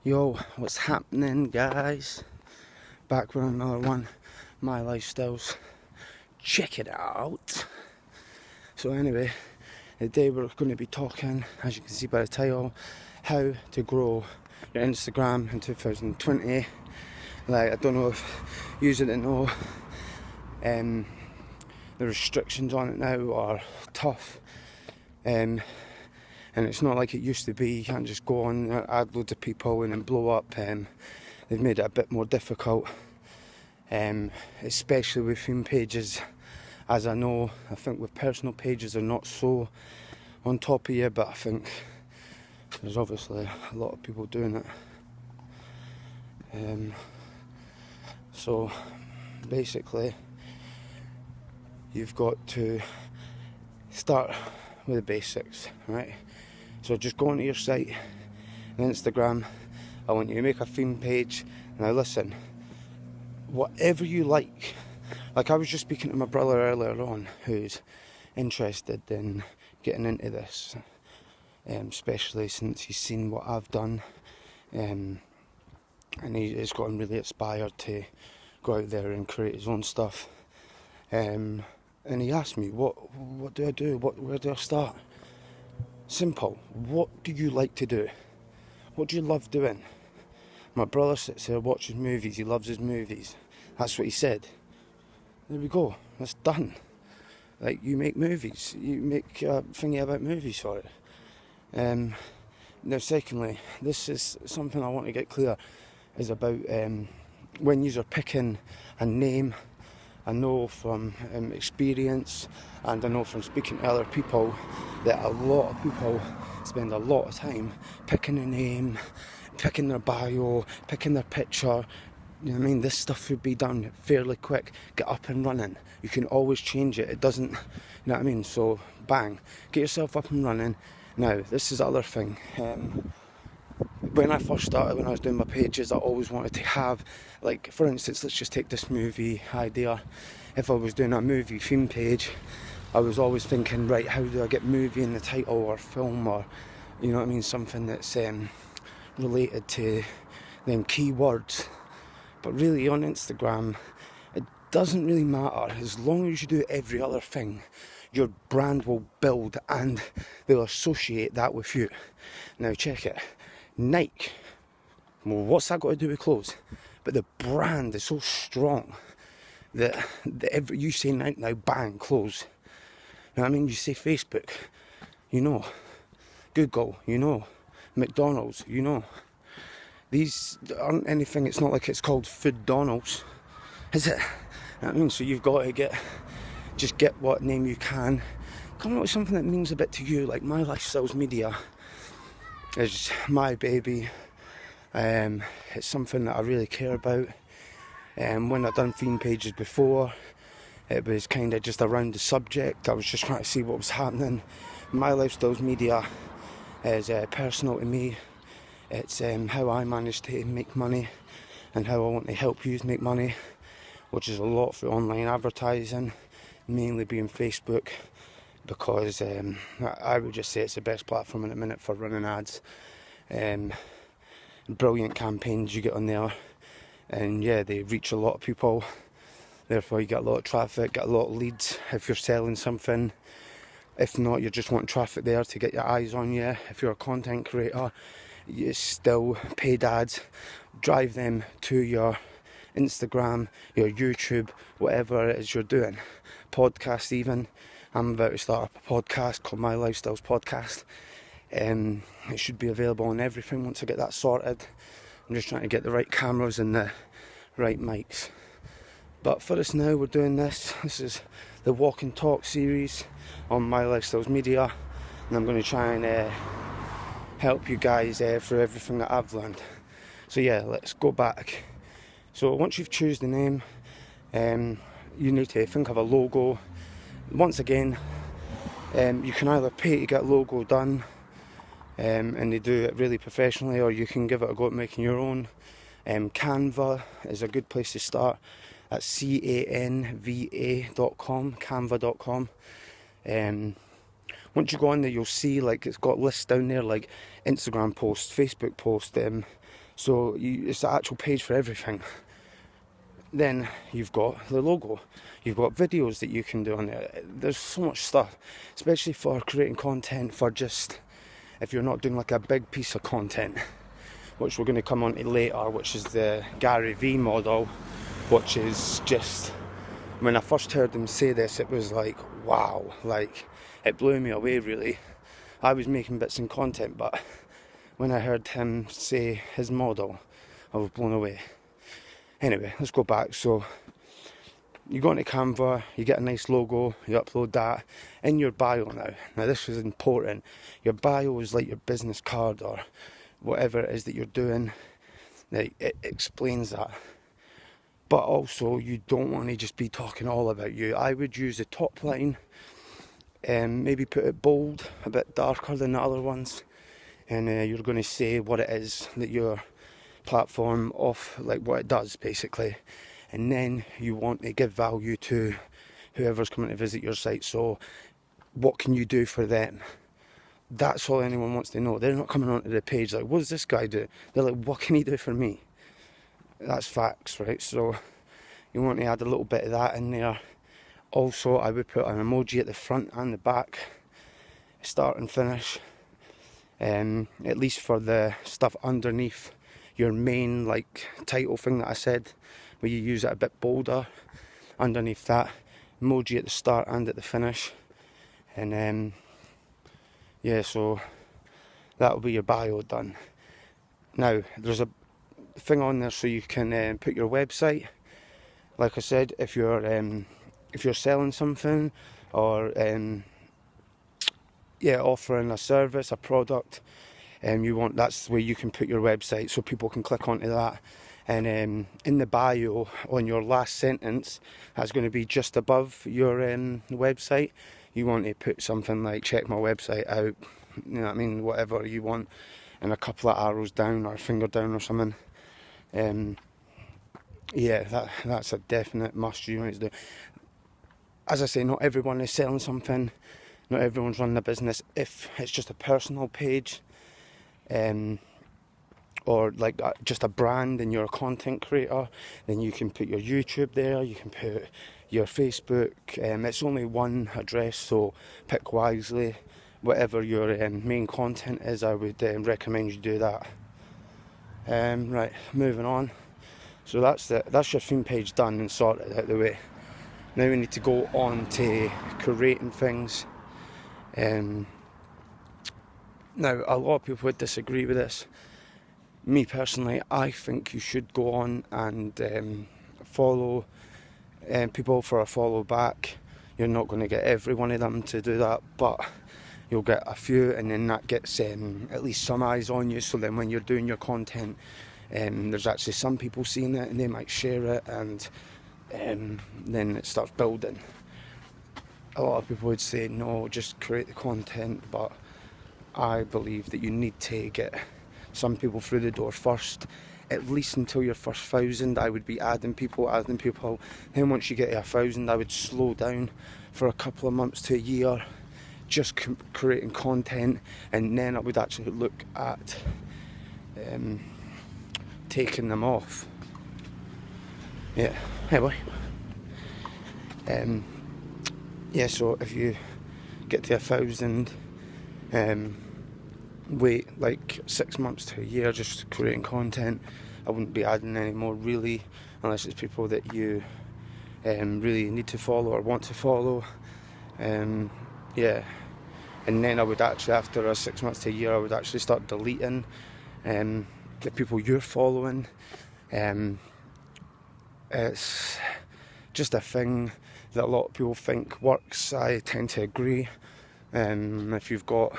Yo, what's happening, guys? Back with another one, MyLifeStyles. Check it out. So anyway, today we're going to be talking, as you can see by the title, how to grow your Instagram in 2020. Like, I don't know if you didn't know, the restrictions on it now are tough. And it's not like it used to be. You can't just go on, add loads of people and then blow up. They've made it a bit more difficult, especially with theme pages. As I know, I think with personal pages they're not so on top of you, but I think there's obviously a lot of people doing it. So basically, you've got to start with the basics, right? So just go onto your site on Instagram. I want you to make a theme page. Now listen, whatever you like I was just speaking to my brother earlier on, who's interested in getting into this, especially since he's seen what I've done, and he's gotten really inspired to go out there and create his own stuff. And he asked me, what do I do? Where do I start? Simple. What do you like to do? What do you love doing? My brother sits there, watches movies. He loves his movies. That's what he said. There we go. That's done. Like, you make movies. You make a thingy about movies for it. Now, secondly, this is something I want to get clear, is about when you're picking a name. I know from experience, and I know from speaking to other people, that a lot of people spend a lot of time picking a name, picking their bio, picking their picture. You know what I mean? This stuff would be done fairly quick. Get up and running. You can always change it. It doesn't, you know what I mean? So bang, get yourself up and running. Now, this is the other thing. When I first started, when I was doing my pages, I always wanted to have, like, for instance, let's just take this movie idea. If I was doing a movie theme page, I was always thinking, right, how do I get movie in the title, or film, or, you know what I mean, something that's related to them keywords. But really, on Instagram, it doesn't really matter. As long as you do every other thing, your brand will build and they'll associate that with you. Now check it. Nike, well, what's that got to do with clothes? But the brand is so strong that you say Nike now, bang, clothes. You know what I mean? You say Facebook, you know. Google, you know. McDonald's, you know. These aren't anything. It's not like it's called Foodonald's, is it? You know what I mean? So you've got to get what name you can. Come up with something that means a bit to you, like MyLifeStyles Media is my baby. It's something that I really care about. When I've done theme pages before, it was kind of just around the subject. I was just trying to see what was happening. MyLifeStyles Media is personal to me. It's how I managed to make money and how I want to help you make money, which is a lot through online advertising, mainly being Facebook, because I would just say it's the best platform in a minute for running ads. Brilliant campaigns you get on there, and yeah, they reach a lot of people, therefore you get a lot of traffic, get a lot of leads if you're selling something. If not, you're just wanting traffic there to get your eyes on you. If you're a content creator, you still paid ads, drive them to your Instagram, your YouTube, whatever it is you're doing. Podcast even. I'm about to start up a podcast called MyLifeStyles Podcast. It should be available on everything once I get that sorted. I'm just trying to get the right cameras and the right mics. But for us now, we're doing this. This is the Walk and Talk series on MyLifeStyles Media, and I'm going to try and help you guys through everything that I've learned. So yeah, let's go back. So once you've chosen the name, you need to think of a logo. Once again, you can either pay to get a logo done, and they do it really professionally, or you can give it a go at making your own. Canva is a good place to start. That's canva.com, canva.com. Once you go on there, you'll see, like, it's got lists down there, like Instagram posts, Facebook posts, So it's the actual page for everything. Then you've got the logo. You've got videos that you can do on there. There's so much stuff, especially for creating content for just, if you're not doing like a big piece of content, which we're going to come on to later, which is the Gary V model, which is just, when I first heard him say this, it was like, wow, like, it blew me away really. I was making bits and content, but when I heard him say his model, I was blown away. Anyway, let's go back. So you go into Canva, you get a nice logo, you upload that in your bio now. Now this is important. Your bio is like your business card or whatever it is that you're doing. Like, it explains that. But also you don't want to just be talking all about you. I would use the top line and maybe put it bold, a bit darker than the other ones. And you're going to say what it is that your platform like what it does basically, and then you want to give value to whoever's coming to visit your site. So what can you do for them? That's all anyone wants to know. They're not coming onto the page like, what does this guy do? They're like, what can he do for me? That's facts, right? So you want to add a little bit of that in there. Also, I would put an emoji at the front and the back, start and finish, at least for the stuff underneath your main like title thing that I said, where you use it a bit bolder. Underneath that, emoji at the start and at the finish. And yeah, so that'll be your bio done. Now there's a thing on there so you can put your website. Like I said, if you're selling something or offering a service, a product, that's where you can put your website so people can click onto that. And in the bio, on your last sentence, that's going to be just above your website. You want to put something like, check my website out, you know what I mean, whatever you want, and a couple of arrows down or a finger down or something. That's a definite must you want to do. As I say, not everyone is selling something, not everyone's running a business. If it's just a personal page, or like just a brand and you're a content creator, then you can put your YouTube there, you can put your Facebook. It's only one address, so pick wisely. Whatever your main content is, I would recommend you do that. Right, moving on. So that's your theme page done and sorted out the way. Now we need to go on to creating things. Now, a lot of people would disagree with this. Me personally, I think you should go on and follow people for a follow back. You're not going to get every one of them to do that, but you'll get a few, and then that gets at least some eyes on you. So then when you're doing your content, there's actually some people seeing it and they might share it, and then it starts building. A lot of people would say, no, just create the content, but I believe that you need to get some people through the door first, at least until your first 1,000. I would be adding people. Then once you get to 1,000, I would slow down for a couple of months to a year, just creating content, and then I would actually look at taking them off. Yeah, hey boy. So if you get to 1,000, wait like 6 months to a year just creating content. I wouldn't be adding any more really, unless it's people that you really need to follow or want to follow. And then I would actually, after 6 months to a year, I would actually start deleting the people you're following. It's just a thing that a lot of people think works. I tend to agree. If you've got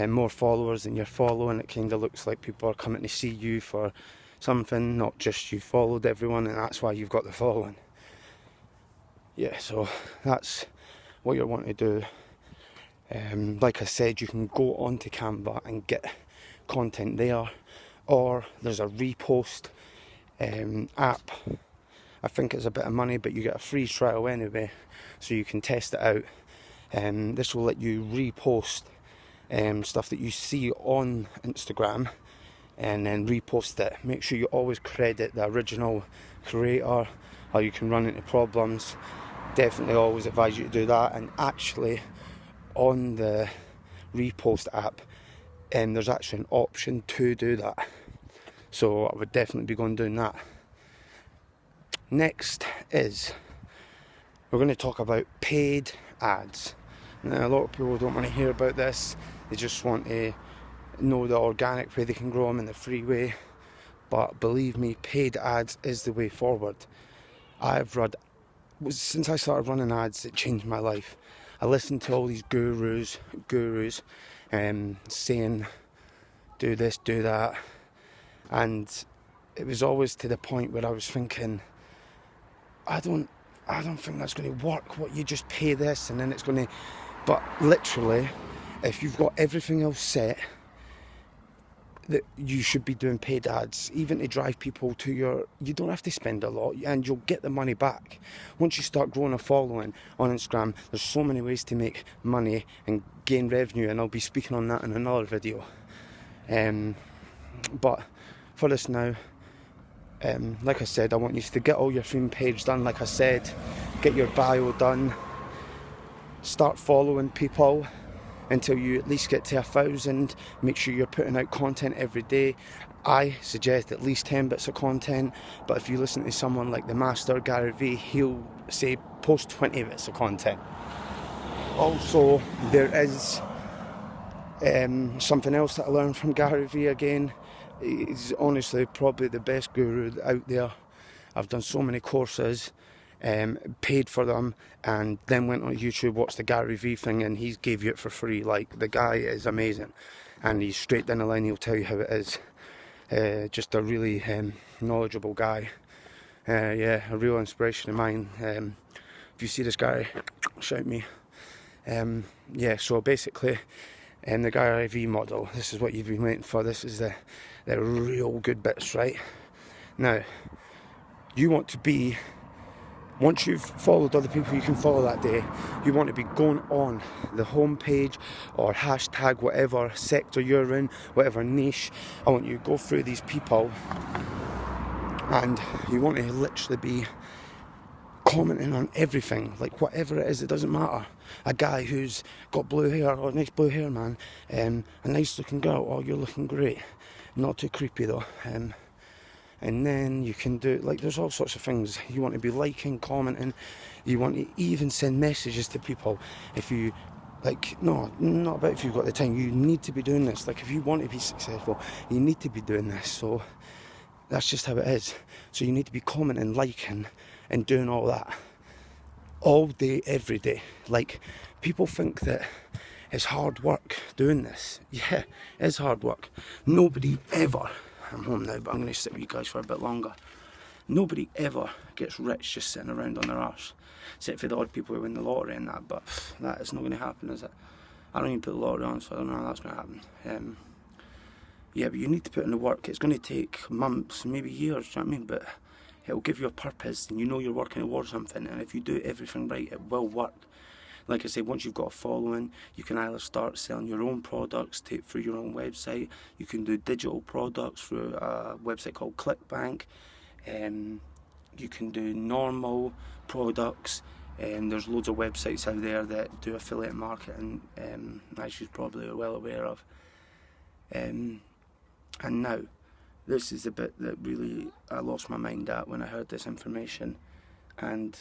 more followers than you're following, it kind of looks like people are coming to see you for something, not just you followed everyone and that's why you've got the following. Yeah, so that's what you want to do. Like I said, you can go onto Canva and get content there, or there's a Repost app. I think it's a bit of money, but you get a free trial anyway, so you can test it out. This will let you repost stuff that you see on Instagram, and then repost it. Make sure you always credit the original creator, or you can run into problems. Definitely always advise you to do that. And actually on the Repost app, there's actually an option to do that, so I would definitely be going doing that. Next is, we're going to talk about paid ads. Now, a lot of people don't want to hear about this. They just want to know the organic way they can grow them in the free way. But believe me, paid ads is the way forward. Since I started running ads, it changed my life. I listened to all these gurus saying, do this, do that. And it was always to the point where I was thinking, I don't think that's going to work. What, you just pay this and then it's going to... But literally, if you've got everything else set, that you should be doing paid ads, even to drive people to your... You don't have to spend a lot, and you'll get the money back. Once you start growing a following on Instagram, there's so many ways to make money and gain revenue, and I'll be speaking on that in another video. But for this now, like I said, I want you to get all your theme page done. Like I said, get your bio done, start following people until you at least get to 1,000. Make sure you're putting out content every day. I suggest at least 10 bits of content, but if you listen to someone like the master Gary Vee, he'll say post 20 bits of content. Also, there is something else that I learned from Gary Vee again. He's honestly probably the best guru out there. I've done so many courses, paid for them, and then went on YouTube, watched the Gary Vee thing, and he gave you it for free. Like, the guy is amazing, and he's straight down the line. He'll tell you how it is. Just a really knowledgeable guy. Yeah, a real inspiration of mine. If you see this guy, shout me. Yeah, so basically, the Gary Vee model, this is what you've been waiting for. This is the real good bits, right? Now, you want to be, once you've followed other people you can follow that day, you want to be going on the homepage or hashtag, whatever sector you're in, whatever niche. I want you to go through these people, and you want to literally be commenting on everything, like whatever it is, it doesn't matter. A guy who's got blue hair, oh, nice blue hair, man. A nice looking girl, oh, you're looking great. Not too creepy though. And then you can do, like, there's all sorts of things. You want to be liking, commenting. You want to even send messages to people. If you, like, no, not about if you've got the time. You need to be doing this. Like, if you want to be successful, you need to be doing this. So that's just how it is. So you need to be commenting, liking, and doing all that all day, every day. Like, people think that it's hard work doing this. Yeah, it's hard work. Nobody ever, I'm home now, but I'm going to sit with you guys for a bit longer. Nobody ever gets rich just sitting around on their arse, except for the odd people who win the lottery and that, but that is not going to happen, is it? I don't even put the lottery on, so I don't know how that's going to happen. Yeah, but you need to put in the work. It's going to take months, maybe years, do you know what I mean? But it'll give you a purpose, and you know you're working towards something, and if you do everything right, it will work. Like I say, once you've got a following, you can either start selling your own products through your own website. You can do digital products through a website called ClickBank. You can do normal products. There's loads of websites out there that do affiliate marketing, as you're probably well aware of. And now, this is the bit that really I lost my mind at when I heard this information, and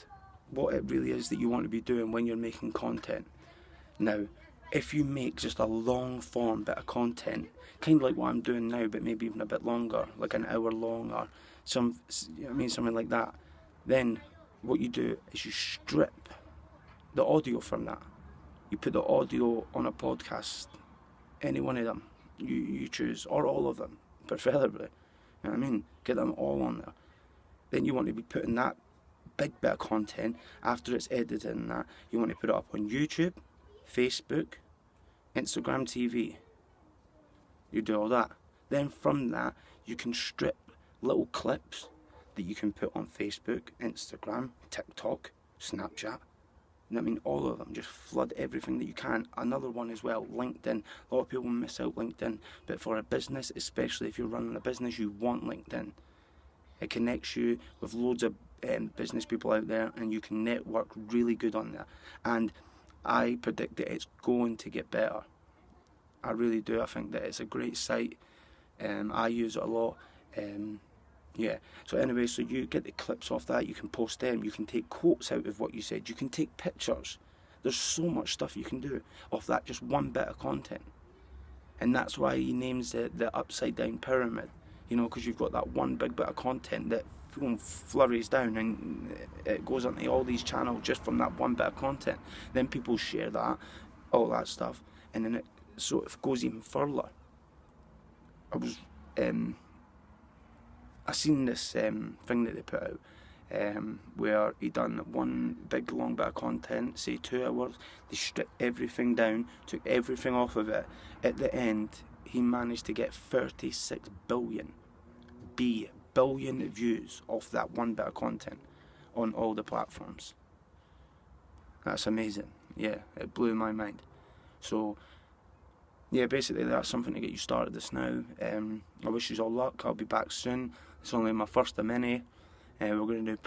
what it really is that you want to be doing when you're making content. Now, if you make just a long form bit of content, kind of like what I'm doing now, but maybe even a bit longer, like an hour long or something like that, then what you do is you strip the audio from that. You put the audio on a podcast, any one of them you choose, or all of them, preferably. You know what I mean? Get them all on there. Then you want to be putting that big bit of content, after it's edited and that, you want to put it up on YouTube, Facebook, Instagram TV. You do all that. Then from that, you can strip little clips that you can put on Facebook, Instagram, TikTok, Snapchat, I mean, all of them, just flood everything that you can. Another one as well, LinkedIn. A lot of people miss out LinkedIn, but for a business, especially if you're running a business, you want LinkedIn. It connects you with loads of business people out there, and you can network really good on there. And I predict that it's going to get better. I really do. I think that it's a great site. I use it a lot. Yeah. So anyway, so you get the clips off that. You can post them. You can take quotes out of what you said. You can take pictures. There's so much stuff you can do off that just one bit of content. And that's why he names it the upside down pyramid. You know, because you've got that one big bit of content that flurries down and it goes onto all these channels just from that one bit of content. Then people share that, all that stuff, and then it goes even further. I seen this thing that they put out where he done one big long bit of content, say 2 hours. They stripped everything down, took everything off of it. At the end, he managed to get 36 billion views off that one bit of content on all the platforms. That's amazing. Yeah, it blew my mind. So yeah, basically that's something to get you started this now. I wish you all luck. I'll be back soon. It's only my first of many. We're going to do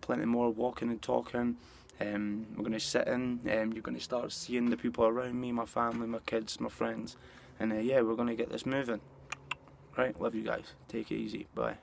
plenty more walking and talking. We're going to sit in. You're going to start seeing the people around me, my family, my kids, my friends. And yeah, we're going to get this moving. Right, love you guys. Take it easy. Bye.